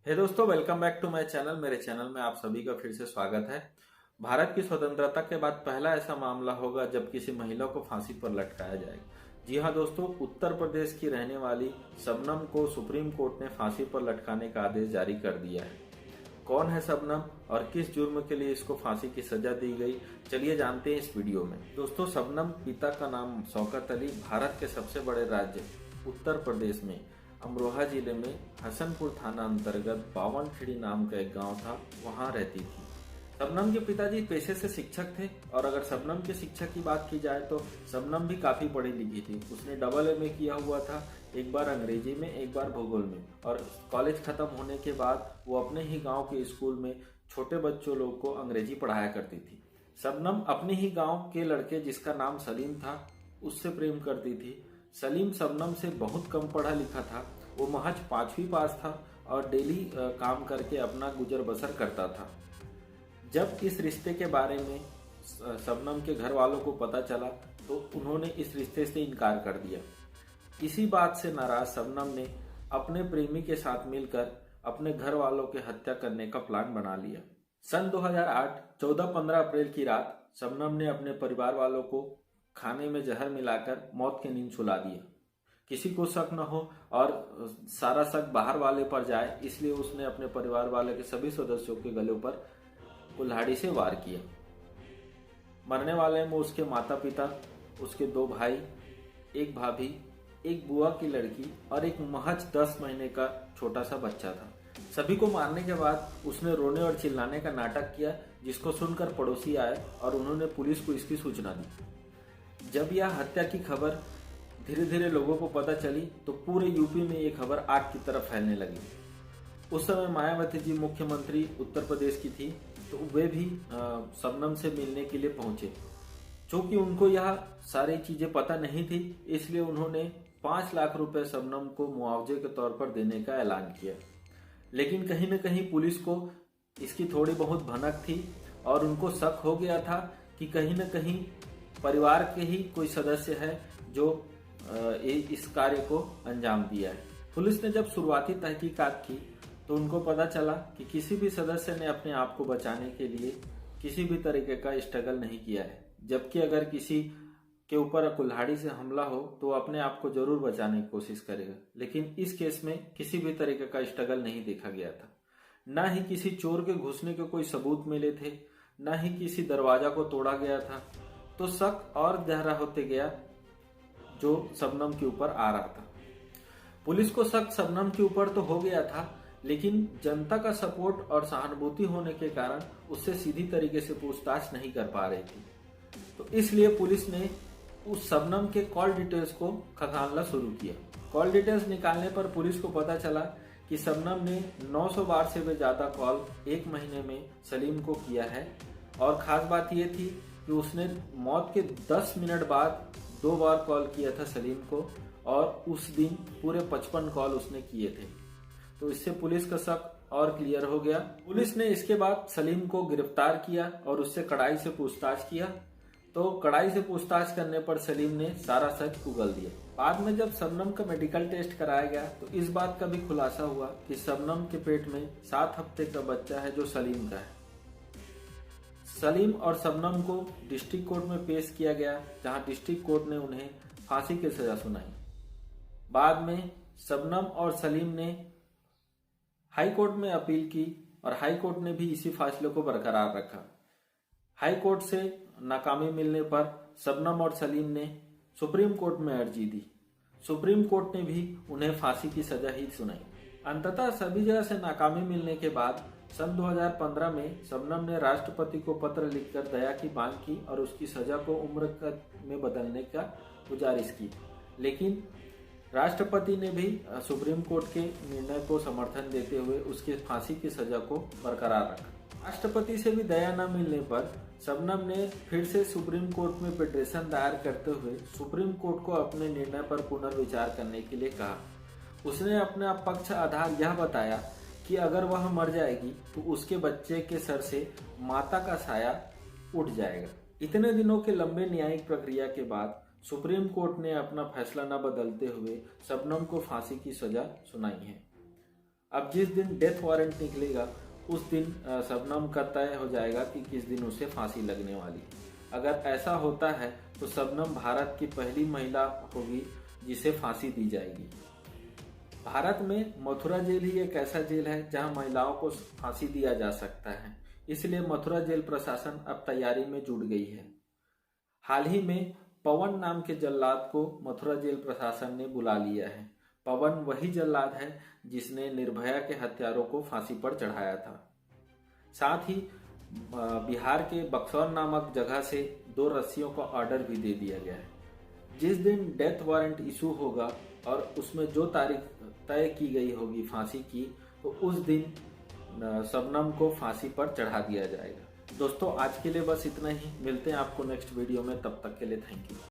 हे दोस्तों, welcome back to my channel. मेरे channel में आप सभी का फिर से स्वागत है। भारत की स्वतंत्रता के बाद पहला ऐसा मामला होगा जब किसी महिला को फांसी पर लटकाया जाएगा। जी हाँ दोस्तों, उत्तर प्रदेश की रहने वाली शबनम को सुप्रीम कोर्ट ने फांसी पर लटकाने का आदेश जारी कर दिया है। कौन है शबनम और किस जुर्म के लिए इसको फांसी की सजा दी गई, चलिए जानते हैं इस वीडियो में। दोस्तों, शबनम पिता का नाम शौकत अली, भारत के सबसे बड़े राज्य उत्तर प्रदेश में अमरोहा जिले में हसनपुर थाना अंतर्गत बावनखेड़ी नाम का एक गांव था, वहां रहती थी। शबनम के पिताजी पेशे से शिक्षक थे और अगर शबनम के शिक्षा की बात की जाए तो शबनम भी काफी पढ़ी लिखी थी। उसने डबल एमए किया हुआ था, एक बार अंग्रेजी में एक बार भूगोल में। और कॉलेज खत्म होने के बाद वो अपने ही गांव के स्कूल में छोटे बच्चों लोग को अंग्रेजी पढ़ाया करती थी। शबनम अपने ही गांव के लड़के जिसका नाम सलीम था उससे प्रेम करती थी। सलीम शबनम से बहुत कम पढ़ा लिखा था, वो महज 5वीं पास था और डेली काम करके अपना गुजर बसर करता था। जब इस रिश्ते के बारे में शबनम के घर वालों को पता चला तो उन्होंने इस रिश्ते से इनकार कर दिया। इसी बात से नाराज शबनम ने अपने प्रेमी के साथ मिलकर अपने घर वालों के हत्या करने का प्लान बना लिया। सन 2008 14-15 अप्रैल की रात शबनम ने अपने परिवार वालों को खाने में जहर मिलाकर मौत की नींद सुला दिया। किसी को शक न हो और सारा शक बाहर वाले पर जाए, इसलिए उसने अपने परिवार वाले के सभी सदस्यों के गले पर कुल्हाड़ी से वार किया। मरने वाले में उसके माता पिता, उसके 2 भाई, एक भाभी, एक बुआ की लड़की और एक महज 10 महीने का छोटा सा बच्चा था। सभी को मारने के बाद उसने रोने और चिल्लाने का नाटक किया, जिसको सुनकर पड़ोसी आए और उन्होंने पुलिस को इसकी सूचना दी। जब यह हत्या की खबर धीरे धीरे लोगों को पता चली तो पूरे यूपी में ये खबर आग की तरफ फैलने लगी। उस समय मायावती जी मुख्यमंत्री उत्तर प्रदेश की थी, तो वे भी शबनम से मिलने के लिए पहुंचे। चूंकि उनको यह सारी चीजें पता नहीं थी, इसलिए उन्होंने 5 लाख रुपए शबनम को मुआवजे के तौर पर देने का ऐलान किया। लेकिन कहीं न कहीं पुलिस को इसकी थोड़ी बहुत भनक थी और उनको शक हो गया था कि कहीं न कहीं परिवार के ही कोई सदस्य है जो इस कार्य को अंजाम दिया है। पुलिस ने जब शुरुआती तहकीकात की तो उनको पता चला कि किसी भी सदस्य ने अपने आप को बचाने के लिए किसी भी तरीके का स्ट्रगल नहीं किया है, जबकि अगर किसी के ऊपर कुल्हाड़ी से हमला हो तो वो अपने आप को जरूर बचाने की कोशिश करेगा। लेकिन इस केस में किसी भी तरीके का स्ट्रगल नहीं देखा गया था। न ही किसी चोर के घुसने के कोई सबूत मिले थे, न ही किसी दरवाजा को तोड़ा गया था। तो शक और गहरा होते गया जो शबनम के ऊपर आ रहा था। पुलिस को शक शबनम के ऊपर तो हो गया था, लेकिन जनता का सपोर्ट और सहानुभूति होने के कारण उससे सीधी तरीके से पूछताछ नहीं कर पा रही थी। तो इसलिए पुलिस ने उस शबनम के कॉल डिटेल्स को खंगालना शुरू किया। कॉल डिटेल्स निकालने पर पुलिस को पता चला कि शबनम ने 900 बार से भी ज्यादा कॉल 1 महीने में सलीम को किया है। और खास बात यह थी कि उसने मौत के 10 मिनट बाद 2 बार कॉल किया था सलीम को और उस दिन पूरे 55 कॉल उसने किए थे। तो इससे पुलिस का शक और क्लियर हो गया। पुलिस ने इसके बाद सलीम को गिरफ्तार किया और उससे कड़ाई से पूछताछ किया। तो कड़ाई से पूछताछ करने पर सलीम ने सारा सच उगल दिया। बाद में जब शबनम का मेडिकल टेस्ट कराया गया तो इस बात का भी खुलासा हुआ कि शबनम के पेट में 7 हफ्ते का बच्चा है जो सलीम का है। सलीम और शबनम को डिस्ट्रिक्ट कोर्ट में पेश किया गया, जहां डिस्ट्रिक्ट कोर्ट ने उन्हें फांसी की सजा सुनाई। बाद में शबनम और सलीम ने हाई कोर्ट में अपील की और हाई कोर्ट ने भी इसी फैसले को बरकरार रखा। हाई कोर्ट से नाकामी मिलने पर शबनम और सलीम ने सुप्रीम कोर्ट में अर्जी दी। सुप्रीम कोर्ट ने भी उन्हें फांसी की सजा ही सुनाई। अंततः सभी जगह से नाकामी मिलने के बाद सन 2015 में शबनम ने राष्ट्रपति को पत्र लिखकर दया की मांग की और उसकी सजा को उम्र में बदलने का गुजारिश की। लेकिन राष्ट्रपति ने भी सुप्रीम कोर्ट के निर्णय को समर्थन देते हुए उसकी फांसी की सजा को बरकरार रखा। राष्ट्रपति से भी दया न मिलने पर शबनम ने फिर से सुप्रीम कोर्ट में पिटीशन दायर करते हुए सुप्रीम कोर्ट को अपने निर्णय पर पुनर्विचार करने के लिए कहा। उसने अपना पक्ष आधार यह बताया कि अगर वह मर जाएगी तो उसके बच्चे के सर से माता का साया उठ जाएगा। इतने दिनों के लंबे न्यायिक प्रक्रिया के बाद सुप्रीम कोर्ट ने अपना फैसला न बदलते हुए शबनम को फांसी की सजा सुनाई है। अब जिस दिन डेथ वारंट निकलेगा उस दिन शबनम का तय हो जाएगा कि किस दिन उसे फांसी लगने वाली है। अगर ऐसा होता है तो शबनम भारत की पहली महिला होगी जिसे फांसी दी जाएगी। भारत में मथुरा जेल ही एक ऐसा जेल है जहां महिलाओं को फांसी दिया जा सकता है, इसलिए मथुरा जेल प्रशासन अब तैयारी में जुट गई है। हाल ही में पवन नाम के जल्लाद को मथुरा जेल प्रशासन ने बुला लिया है। पवन वही जल्लाद है जिसने निर्भया के हत्यारों को फांसी पर चढ़ाया था। साथ ही बिहार के बक्सौर नामक जगह से 2 रस्सियों का ऑर्डर भी दे दिया गया है। जिस दिन डेथ वारंट इशू होगा और उसमें जो तारीख तय की गई होगी फांसी की, तो उस दिन शबनम को फांसी पर चढ़ा दिया जाएगा। दोस्तों आज के लिए बस इतना ही, मिलते हैं आपको नेक्स्ट वीडियो में, तब तक के लिए थैंक यू।